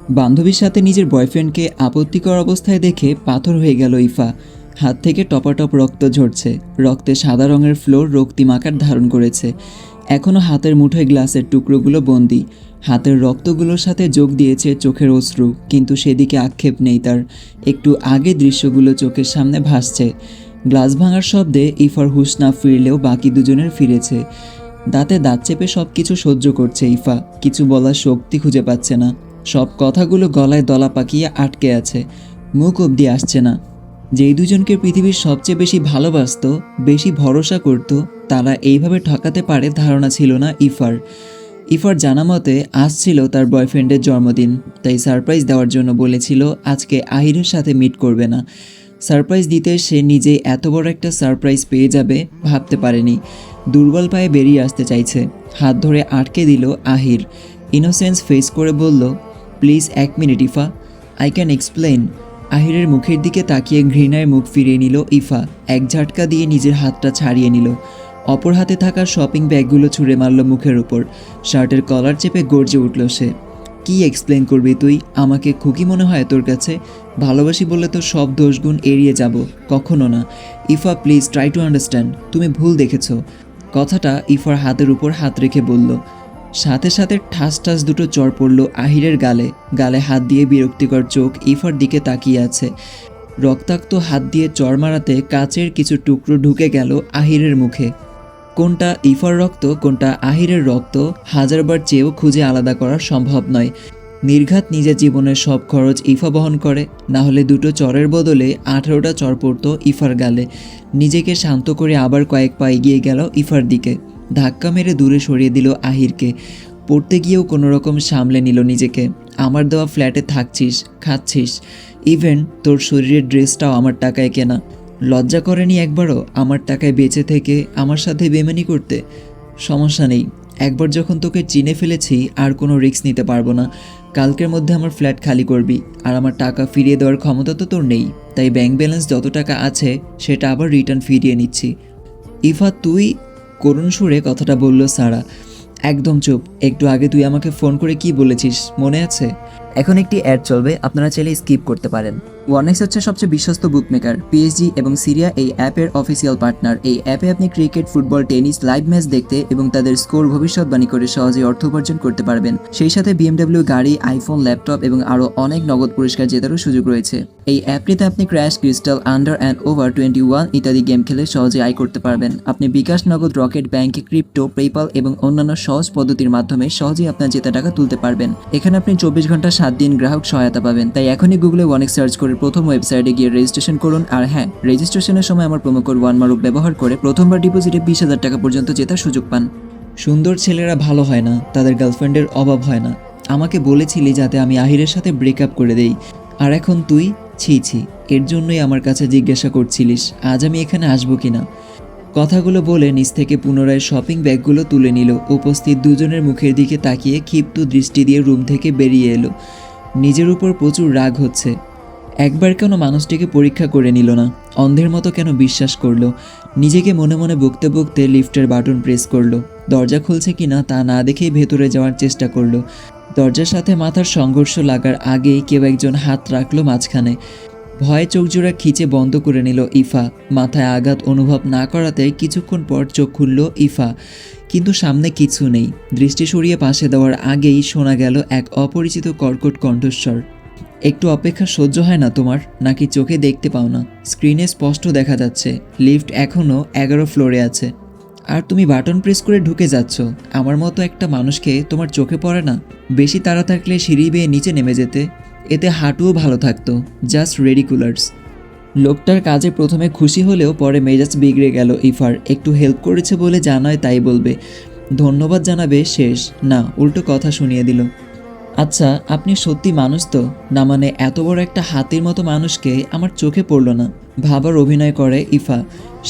বান্ধবীর সাথে নিজের বয়ফ্রেন্ডকে আপত্তিকর অবস্থায় দেখে পাথর হয়ে গেল ইফা। হাত থেকে টপাটপ রক্ত ঝরছে, রক্তে সাদা রঙের ফ্লোর রক্তিম আকার ধারণ করেছে। এখনও হাতের মুঠোয় গ্লাসের টুকরোগুলো বন্দি। হাতের রক্তগুলোর সাথে যোগ দিয়েছে চোখের অশ্রু, কিন্তু সেদিকে আক্ষেপ নেই তার। একটু আগে দৃশ্যগুলো চোখের সামনে ভাসছে। গ্লাস ভাঙার শব্দে ইফার হুঁশ না ফিরলেও বাকি দুজনের ফিরেছে। দাঁতে দাঁত চেপে সব কিছু সহ্য করছে ইফা, কিছু বলার শক্তি খুঁজে পাচ্ছে না। সব কথাগুলো গলায় দলা পাকিয়ে আটকে আছে, মুখ অবধি আসছে না। যেই দুজনকে পৃথিবীর সবচেয়ে বেশি ভালোবাসত, বেশি ভরসা করত, তারা এইভাবে ঠকাতে পারে ধারণা ছিল না ইফার। ইফার জানা মতে আজ ছিল তার বয়ফ্রেন্ডের জন্মদিন, তাই সারপ্রাইজ দেওয়ার জন্য বলেছিল আজকে আহিরের সাথে মিট করবে না। সারপ্রাইজ দিতে সে নিজেই এত বড় একটা সারপ্রাইজ পেয়ে যাবে ভাবতে পারেনি। দুর্বল পায়ে বেরিয়ে আসতে চাইছে, হাত ধরে আটকে দিল আহির। ইনোসেন্স ফেস করে বলল, please 1 minute Ifa, I can explain. আহিরের মুখের দিকে তাকিয়ে ঘৃণায় মুখ ফিরিয়ে নিল ইফা। এক ঝাটকা দিয়ে নিজের হাতটা ছাড়িয়ে নিল। অপর হাতে থাকা শপিং ব্যাগগুলো ছুঁড়ে মারল মুখের উপর। শার্টের কলার চেপে গর্জে উঠল সে। কি এক্সপ্লেন করবি তুই? আমাকে খুকি মনে হয় তোর কাছে? ভালোবাসি বলে তো সব দোষগুণ এড়িয়ে যাব? কখনো না। Ifa please try to understand, তুমি ভুল দেখেছো। কথাটা ইফার হাতের উপর হাত রেখে বলল। সাথে সাথে ঠাস ঠাস দুটো চড় পড়ল আহিরের গালে। গালে হাত দিয়ে বিরক্তিকর চোখ ইফার দিকে তাকিয়ে আছে। রক্তাক্ত হাত দিয়ে চড় মারাতে কাচের কিছু টুকরো ঢুকে গেল আহিরের মুখে। কোনটা ইফার রক্ত, কোনটা আহিরের রক্ত, হাজারবার চেয়েও খুঁজে আলাদা করা সম্ভব নয়। নির্ঘাত নিজের জীবনের সব খরচ ইফা বহন করে, না হলে দুটো চরের বদলে 18টা চর পড়ত ইফার গালে। নিজেকে শান্ত করে আবার কয়েক পা এগিয়ে গেল ইফার দিকে। ধাক্কা মেরে দূরে সরিয়ে দিল আহিরকে। পড়তে গিয়েও কোনো রকম সামলে নিল নিজেকে। আমার দেওয়া ফ্ল্যাটে থাকছিস, খাচ্ছিস, ইভেন তোর শরীরের ড্রেসটাও আমার টাকায় কেনা। লজ্জা করেনি একবারও আমার টাকায় বেঁচে থেকে আমার সাথে বেমানি করতে? সমস্যা নেই, একবার যখন তোকে চিনে ফেলেছি আর কোনো রিস্ক নিতে পারবো না। কালকের মধ্যে আমার ফ্ল্যাট খালি করবি, আর আমার টাকা ফিরিয়ে দেওয়ার ক্ষমতা তো তোর নেই, তাই ব্যাংক ব্যালেন্স যত টাকা আছে সেটা আবার রিটার্ন ফিরিয়ে নিচ্ছি। ইফা তুই, করুণ সুরে কথাটা বলল সারা। একদম চুপ, একটু আগে তুই আমাকে ফোন করে কি বলেছিস মনে আছে? এখন একটি অ্যাড চলবে, আপনারা চাইলে স্কিপ করতে পারেন। ওয়ানেক্স হচ্ছে সবচেয়ে বিশ্বস্ত বুকমেকার। পিএসজি এবং সিরিয়া এই অ্যাপের অফিসিয়াল পার্টনার। এই অ্যাপে আপনি cricket, football, tennis live match দেখতে এবং তাদের স্কোর ভবিষ্যৎবাণী করে সহজেই অর্থ উপার্জন করতে পারবেন। সেই সাথে বিএমডব্লিউ গাড়ি, আইফোন, ল্যাপটপ এবং আরও অনেক নগদ পুরস্কার জেতারও সুযোগ রয়েছে। এই অ্যাপটিতে আপনি crash, crystal, under and over 21 ইত্যাদি গেম খেলে সহজে আয় করতে পারবেন। আপনি বিকাশ, নগদ, রকেট ব্যাংক, ক্রিপ্টো, পেপাল এবং অন্যান্য সহজ পদ্ধতির মাধ্যমে সহজেই আপনার জেতা টাকা তুলতে পারবেন। এখানে আপনি 24 ঘন্টা 7 দিন গ্রাহক সহায়তা পাবেন। তাই এখনই গুগলে ওয়ানেক্স সার্চ করে প্রথম ওয়েবসাইটে গিয়ে রেজিস্ট্রেশন করুন। আর হ্যাঁ, রেজিস্ট্রেশনের সময় আমার প্রোমো কোড ওয়ানমারুফ ব্যবহার করে প্রথমবার ডিপোজিটে 20,000 টাকা পর্যন্ত জেতার সুযোগ পান। সুন্দর ছেলেরা ভালো হয় না, তাদের গার্লফ্রেন্ডের অভাব হয় না। আমাকে বলেছিলি যাতে আমি আহিরের সাথে ব্রেকআপ করে দেই, আর এখন তুই? ছি ছি, এর জন্যই আমার কাছে জিজ্ঞাসা করছিলিস আজ আমি এখানে আসবো কিনা। কথাগুলো বলে নিচ থেকে পুনরায় শপিং ব্যাগগুলো তুলে নিল। উপস্থিত দুজনের মুখের দিকে তাকিয়ে ক্ষিপ্ত দৃষ্টি দিয়ে রুম থেকে বেরিয়ে এলো। নিজের উপর প্রচুর রাগ হচ্ছে। একবার কেন মানুষটিকে পরীক্ষা করে নিল না? অন্ধের মতো কেন বিশ্বাস করলো? নিজেকে মনে মনে বকতে বকতে লিফটের বাটন প্রেস করলো। দরজা খুলছে কিনা তা না দেখেই ভেতরে যাওয়ার চেষ্টা করলো। দরজার সাথে মাথার সংঘর্ষ লাগার আগেই কেউ একজন হাত রাখলো মাঝখানে। ভয়ে চোখজোড়া খিচে বন্ধ করে নিল ইফা। মাথায় আঘাত অনুভব না করাতে কিছুক্ষণ পর চোখ খুলল ইফা, কিন্তু সামনে কিছু নেই। দৃষ্টি সরিয়ে পাশে দেওয়ার আগেই শোনা গেল এক অপরিচিত কর্কট কণ্ঠস্বর। একটু অপেক্ষা সহ্য হয় না তোমার, নাকি চোখে দেখতে পাও না? স্ক্রিনে স্পষ্ট দেখা যাচ্ছে লিফট এখনও 11 ফ্লোরে আছে, আর তুমি বাটন প্রেস করে ঢুকে যাচ্ছ। আমার মতো একটা মানুষকে তোমার চোখে পড়ে না? বেশি তাড়া থাকলে সিঁড়ি বেয়ে নিচে নেমে যেতে, এতে হাঁটুও ভালো থাকতো। জাস্ট রেডিকুলার্স। লোকটার কাজে প্রথমে খুশি হলেও পরে মেজাজ বিগড়ে গেল ইফার। একটু হেল্প করেছে বলে জানায় তাই বলবে, ধন্যবাদ জানাবে শেষ না, উল্টো কথা শুনিয়ে দিল। আচ্ছা আপনি সত্যি মানুষ তো না? মানে এত বড় একটা হাতির মতো মানুষকে আমার চোখে পড়লো না। ভাবার অভিনয় করে ইফা।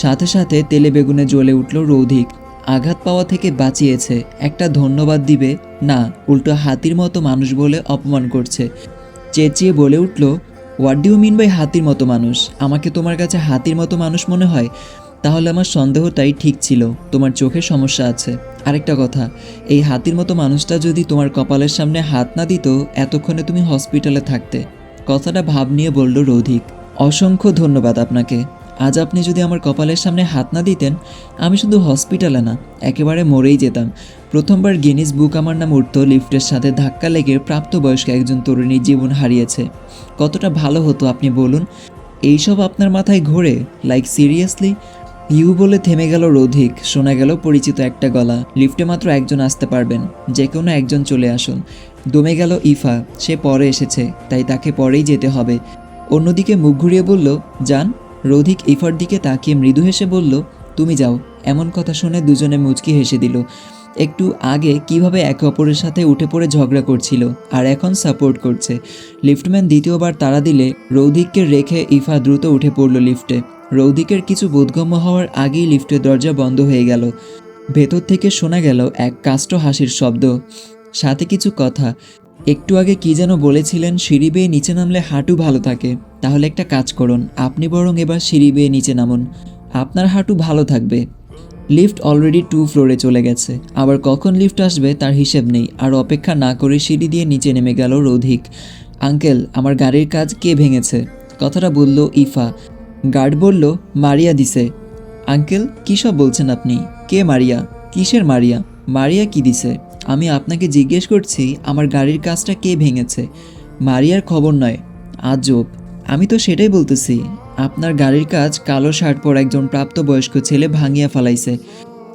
সাথে সাথে তেলে বেগুনে জ্বলে উঠল রৌধিক। আঘাত পাওয়া থেকে বাঁচিয়েছে, একটা ধন্যবাদ দিবে না, উল্টো হাতির মতো মানুষ বলে অপমান করছে। চেঁচিয়ে বলে উঠল, what do you mean by হাতির মতো মানুষ? আমাকে তোমার কাছে হাতির মতো মানুষ মনে হয়? তাহলে আমার সন্দেহটাই ঠিক ছিল, তোমার চোখে সমস্যা আছে। আরেকটা কথা, এই হাতির মতো মানুষটা যদি তোমার কপালের সামনে হাত না দিত, এতক্ষণে তুমি হসপিটালে থাকতে। কথাটা ভাব নিয়ে বলল রৌধিক। অসংখ্য ধন্যবাদ আপনাকে। আজ আপনি যদি আমার কপালের সামনে হাত না দিতেন, আমি শুধু হসপিটালে না, একেবারে মরেই যেতাম। প্রথমবার গিনিস বুক আমার নাম উঠত লিফটের সাথে ধাক্কা লেগে প্রাপ্তবয়স্ক একজন তরুণীর জীবন হারিয়েছে। কতটা ভালো হতো আপনি বলুন? এইসব আপনার মাথায় ঘোরে? Like seriously? ইউ বলে থেমে গেল রৌধিক। শোনা গেল পরিচিত একটা গলা। লিফটে মাত্র একজন আসতে পারবেন, যে কোনো একজন চলে আসুন। দমে গেল ইফা। সে পরে এসেছে, তাই তাকে পরেই যেতে হবে। অন্যদিকে মুখ ঘুরিয়ে বলল, যান। রৌধিক ইফার দিকে তাকিয়ে মৃদু হেসে বলল, তুমি যাও। এমন কথা শুনে দুজনে মুচকি হেসে দিল। একটু আগে কিভাবে একে অপরের সাথে উঠে পড়ে ঝগড়া করছিল, আর এখন সাপোর্ট করছে। লিফটম্যান দ্বিতীয়বার তাড়া দিলে রৌধিককে রেখে ইফা দ্রুত উঠে পড়ল লিফটে। রৌধিকের কিছু বোধগম্য হওয়ার আগেই লিফটের দরজা বন্ধ হয়ে গেল। ভেতর থেকে শোনা গেল এক কাষ্ঠ হাসির শব্দ, সাথে কিছু কথা। একটু আগে কি যেন বলেছিলেন, সিঁড়ি বেয়ে নিচে নামলে হাঁটু ভালো থাকে। তাহলে একটা কাজ করুন, আপনি বরং এবার সিঁড়ি বেয়ে নিচে নামুন, আপনার হাঁটু ভালো থাকবে। লিফট অলরেডি 2 ফ্লোরে চলে গেছে, আবার কখন লিফট আসবে তার হিসেব নেই। আর অপেক্ষা না করে সিঁড়ি দিয়ে নিচে নেমে গেল রৌধিক। আঙ্কেল, আমার গাড়ির কাজ কে ভেঙেছে? কথাটা বলল ইফা। গার্ড বলল, মারিয়া দিছে। আঙ্কেল, কী সব বলছেন আপনি? কে মারিয়া? কিসের মারিয়া? মারিয়া কি দিছে? আমি আপনাকে জিজ্ঞেস করছি, আমার গাড়ির কাজটা কে ভেঙেছে? মারিয়ার খবর নয়। আজব। আমি তো সেটাই বলতেছি, আপনার গাড়ির কাজ কালো শার্ট পরা একজন প্রাপ্তবয়স্ক ছেলে ভাঙিয়া ফেলাইছে।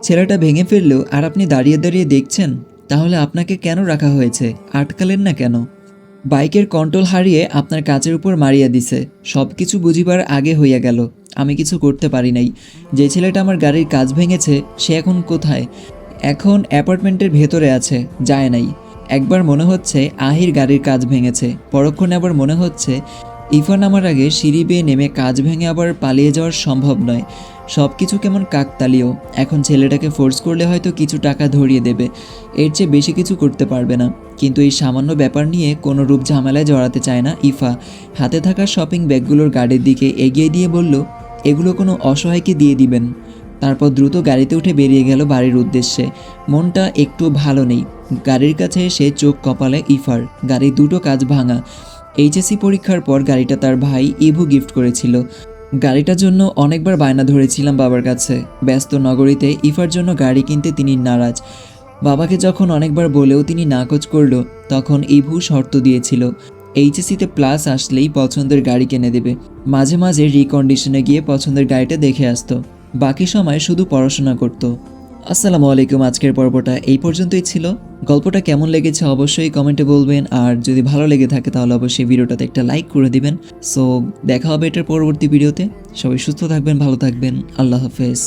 ছেলেটা ভেঙে ফেললেও আর আপনি দাঁড়িয়ে দাঁড়িয়ে দেখছেন? তাহলে আপনাকে কেন রাখা হয়েছে? আটকালেন না কেন? বাইকের কন্ট্রোল হারিয়ে আপনার কাচের উপর মারিয়া দিছে। সব কিছু বুঝিবার আগে হইয়া গেল। আমি কিছু করতে পারি নাই। যে ছেলেটা আমার গাড়ির কাজ ভেঙেছে সে এখন কোথায়? এখন অ্যাপার্টমেন্টের ভেতরে আছে, যায় নাই। একবার মনে হচ্ছে আহির গাড়ির কাজ ভেঙেছে, পরক্ষণে আবার মনে হচ্ছে ইফা নামার আগে সিঁড়ি বেয়ে নেমে কাজ ভেঙে আবার পালিয়ে যাওয়া সম্ভব নয়। সব কিছু কেমন কাকতালীয়। এখন ছেলেটাকে ফোর্স করলে হয়তো কিছু টাকা ধরিয়ে দেবে, এর চেয়ে বেশি কিছু করতে পারবে না। কিন্তু এই সামান্য ব্যাপার নিয়ে কোনো রূপ ঝামেলায় জড়াতে চায় না ইফা। হাতে থাকা শপিং ব্যাগগুলোর গাড়ির দিকে এগিয়ে দিয়ে বলল, এগুলো কোনো অসহায়কে দিয়ে দিবেন। তারপর দ্রুত গাড়িতে উঠে বেরিয়ে গেল বাড়ির উদ্দেশ্যে। মনটা একটু ভালো নেই। গাড়ির কাছে এসে চোখ কপালে ইফার। গাড়ির দুটো কাজ ভাঙা। এইচএসসি পরীক্ষার পর গাড়িটা তার ভাই ইভু গিফট করেছিল। গাড়িটার জন্য অনেকবার বায়না ধরেছিলাম বাবার কাছে। ব্যস্ত নগরীতে ইফার জন্য গাড়ি কিনতে তিনি নারাজ। বাবাকে যখন অনেকবার বলেও তিনি নাকচ করলো, তখন ইভু শর্ত দিয়েছিল এইচএসসিতে প্লাস আসলেই পছন্দের গাড়ি কিনে দেবে। মাঝে মাঝে রিকন্ডিশনে গিয়ে পছন্দের গাড়িটা দেখে আসতো, বাকি সময় শুধু পড়াশোনা করতো। আসসালামু আলাইকুম। আজকের পর্বটা এই পর্যন্তই ছিল। গল্পটা কেমন লেগেছে অবশ্যই কমেন্টে বলবেন, আর যদি ভালো লেগে থাকে তাহলে অবশ্যই ভিডিওটাতে একটা লাইক করে দিবেন। সো দেখা হবে এটার পরবর্তী ভিডিওতে। সবাই সুস্থ থাকবেন, ভালো থাকবেন। আল্লাহ হাফেজ।